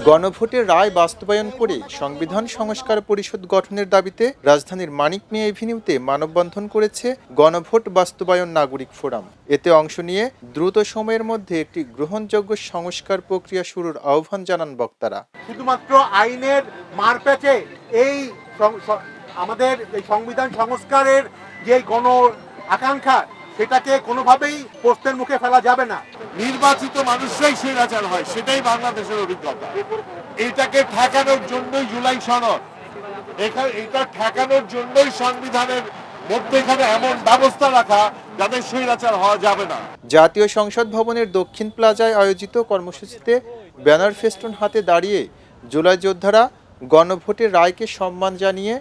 গণভোটের রায় বাস্তবায়ন করে সংবিধান সংস্কার পরিষদ গঠনের দাবিতে রাজধানীর মানিক মিয়া এভিনিউতে মানববন্ধন করেছে গণভোট বাস্তবায়ন নাগরিক ফোরাম। এতে অংশ নিয়ে দ্রুত সময়ের মধ্যে একটি গ্রহণযোগ্য সংস্কার প্রক্রিয়া শুরুর আহ্বান জানান বক্তারা। শুধুমাত্র আইনের মারপ্যাচে এই আমাদের এই সংবিধান সংস্কারের যে গণ আকাঙ্ক্ষা সেটাকে কোনোভাবেই প্রশ্নের মুখে ফেলা যাবে না। নির্বাচিত মানুষরাই স্বৈরাচার হয়, সেটাই বাংলাদেশের অভিজ্ঞতা। এটাকে ঠেকানোর জন্যই জুলাই সনদ, এটা ঠেকানোর জন্যই সংবিধানের মধ্যে এখানে এমন ব্যবস্থা রাখা যাতে স্বৈরাচার হওয়া যাবে না। জাতীয় সংসদ ভবনের দক্ষিণ প্লাজায় আয়োজিত কর্মসূচিতে ব্যানার ফেস্টুন হাতে দাঁড়িয়ে জুলাই যোদ্ধারা গণভোটের রায়কে সম্মান জানিয়ে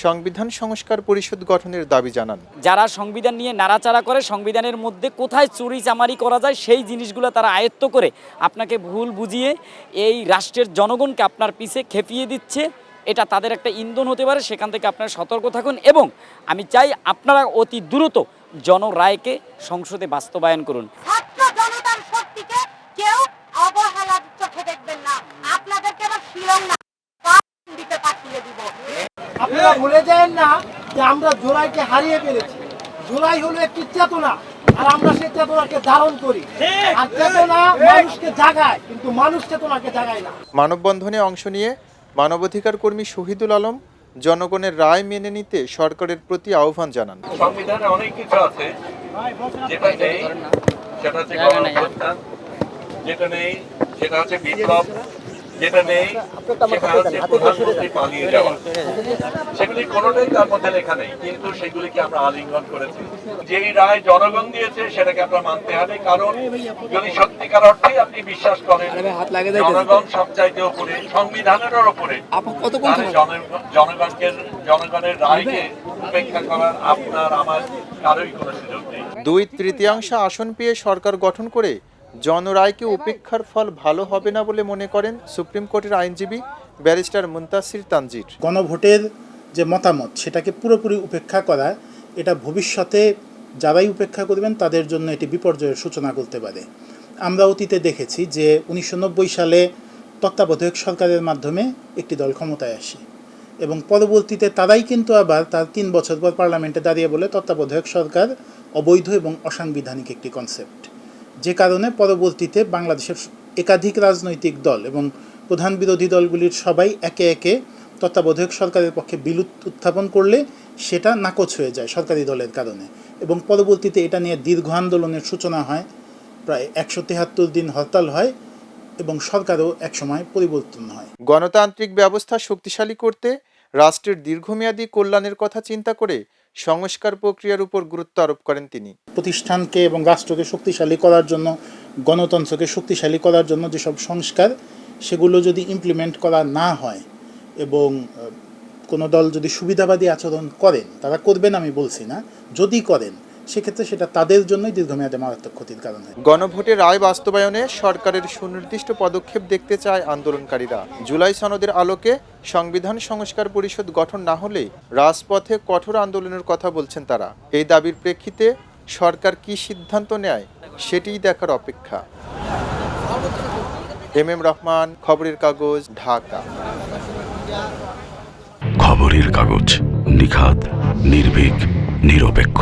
সংবিধান সংস্কার পরিষদ গঠনের দাবি জানান। যারা সংবিধান নিয়ে নাড়াচাড়া করে, সংবিধানের মধ্যে কোথায় চুরি চামারি করা যায় সেই জিনিসগুলো তারা আয়ত্ত করে আপনাকে ভুল বুঝিয়ে এই রাষ্ট্রের জনগণকে আপনার পিছে খেপিয়ে দিচ্ছে, এটা তাদের একটা ইন্ধন হতে পারে। সেখান থেকে আপনারা সতর্ক থাকুন এবং আমি চাই আপনারা অতি দ্রুত জনরায়কে সংসদে বাস্তবায়ন করুন। ছাত্র জনতার শক্তিকে কেউ অবহেলার চোখে দেখবেন না। আপনাদেরকে আবার শিলং না দিতে পাঠিয়ে দিব। আপনারা ভুলে যান না যে আমরা জুলাইকে হারিয়ে ফেলেছি। জুলাই হলো একটি চেতনা, আর আমরা সেই চেতনাকে ধারণ করি। আর চেতনা মানুষকে জাগায়, কিন্তু মানুষ চেতনাকে জাগায় না। মানববন্ধনে অংশ নিয়ে মানবাধিকার কর্মী শহীদুল আলম জনগণের রায় মেনে নিতে সরকারের প্রতি আহ্বান জানান। সংবিধানে অনেক কিছু আছে যেটা নেই, সেটা হচ্ছে গণঅভ্যুত্থান, যেটা নেই সেটা হচ্ছে বিপ্লব, যেটা নেই সেটা হচ্ছে প্রধানমন্ত্রী পালিয়ে যাওয়া। সেগুলি কোনোটাই তার মধ্যে লেখা নেই, কিন্তু সেগুলিকে আমরা আলিঙ্গন করেছি। যেই রায় জনগণ দিয়েছে সেটাকে আপনার মানতে হবে, কারণ যদি সত্যিকার অর্থে আপনি বিশ্বাস করেন জনগণ সবচাইতে উপরে, সংবিধানের উপরে, জনগণের রায়কে উপেক্ষা করার আপনার আমার কারোই কোনো সুযোগ নেই। 2/3 আসন পেয়ে সরকার গঠন করে জনরায়কে উপেক্ষার ফল ভালো হবে না বলে মনে করেন সুপ্রিম কোর্টের আইনজীবী ব্যারিস্টার মুনতাসির তানজির। গণভোটের যে মতামত সেটাকে পুরোপুরি উপেক্ষা করা, এটা ভবিষ্যতে যারাই উপেক্ষা করবেন তাদের জন্য এটি বিপর্যয়ের সূচনা করতে পারে। আমরা অতীতে দেখেছি যে 1990 সালে তত্ত্বাবধায়ক সরকারের মাধ্যমে একটি দল ক্ষমতায় আসে এবং পরবর্তীতে তারাই কিন্তু আবার তার 3 বছর পর পার্লামেন্টে দাঁড়িয়ে বলে তত্ত্বাবধায়ক সরকার অবৈধ এবং অসাংবিধানিক একটি কনসেপ্ট, যে কারণে পরবর্তীতে বাংলাদেশের একাধিক রাজনৈতিক দল এবং প্রধান বিরোধী দলগুলির সবাই একে একে তত্ত্বাবধায়ক সরকারের পক্ষে বিল উত্থাপন করলে সেটা নাকচ হয়ে যায় সরকারি দলের কারণে, এবং পরবর্তীতে এটা নিয়ে দীর্ঘ আন্দোলনের সূচনা হয়, প্রায় 173 দিন হরতাল হয় এবং সরকারও একসময় পরিবর্তন হয়। গণতান্ত্রিক ব্যবস্থা শক্তিশালী করতে রাষ্ট্রের দীর্ঘমেয়াদী কল্যাণের কথা চিন্তা করে সংস্কার প্রক্রিয়ার উপর গুরুত্ব আরোপ করেন তিনি। প্রতিষ্ঠানকে এবং রাষ্ট্রকে শক্তিশালী করার জন্য, গণতন্ত্রকে শক্তিশালী করার জন্য যেসব সংস্কার, সেগুলো যদি ইমপ্লিমেন্ট করা না হয় এবং কোনো দল যদি সুবিধাবাদী আচরণ করেন, তারা করবেন আমি বলছি না, যদি করেন সেক্ষেত্রে সেটা তাদের জন্যই দীর্ঘমেয়াদে মারাত্মক ক্ষতির কারণ হয়। গণভোটের রায় বাস্তবায়নে সরকারের সুনির্দিষ্ট পদক্ষেপ দেখতে চায় আন্দোলনকারীরা। জুলাই সনদের আলোকে সংবিধান সংস্কার পরিষদ গঠন না হলে রাজপথে কঠোর আন্দোলনের কথা বলছেন তারা। এই দাবির প্রেক্ষিতে সরকার কি সিদ্ধান্ত নেয় সেটিই দেখার অপেক্ষা। এম রহমান, খবরের কাগজ, ঢাকা। খবরের কাগজ, নিখাত, নির্ভীক, নিরপেক্ষ।